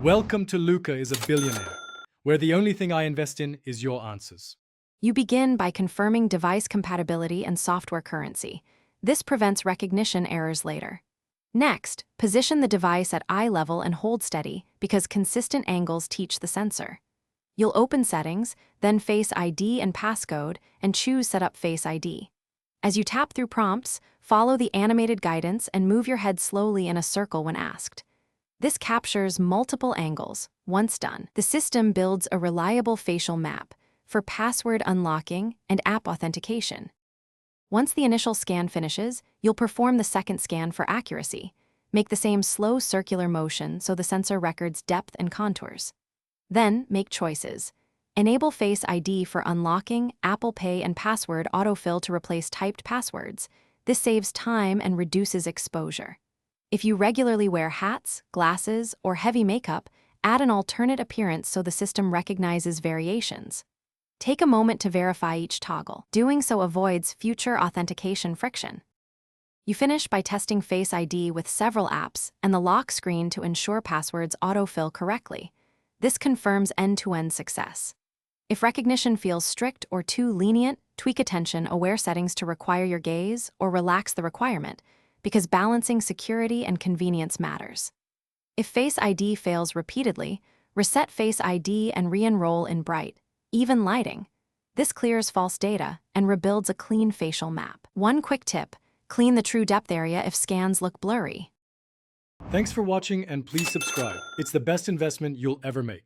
Welcome to Luca is a Billionaire, where the only thing I invest in is your answers. You begin by confirming device compatibility and software currency. This prevents recognition errors later. Next, position the device at eye level and hold steady because consistent angles teach the sensor. You'll open Settings, then Face ID and Passcode, and choose Set up Face ID. As you tap through prompts, follow the animated guidance and move your head slowly in a circle when asked. This captures multiple angles. Once done, the system builds a reliable facial map for password unlocking and app authentication. Once the initial scan finishes, you'll perform the second scan for accuracy. Make the same slow circular motion so the sensor records depth and contours. Then, make choices. Enable Face ID for unlocking, Apple Pay and password autofill to replace typed passwords. This saves time and reduces exposure. If you regularly wear hats, glasses, or heavy makeup, add an alternate appearance so the system recognizes variations. Take a moment to verify each toggle. Doing so avoids future authentication friction. You finish by testing Face ID with several apps and the lock screen to ensure passwords autofill correctly. This confirms end-to-end success. If recognition feels strict or too lenient, tweak attention-aware settings to require your gaze or relax the requirement, because balancing security and convenience matters. If Face ID fails repeatedly, reset Face ID and re-enroll in bright, even lighting. This clears false data and rebuilds a clean facial map. One quick tip: clean the true depth area if scans look blurry. Thanks for watching and please subscribe. It's the best investment you'll ever make.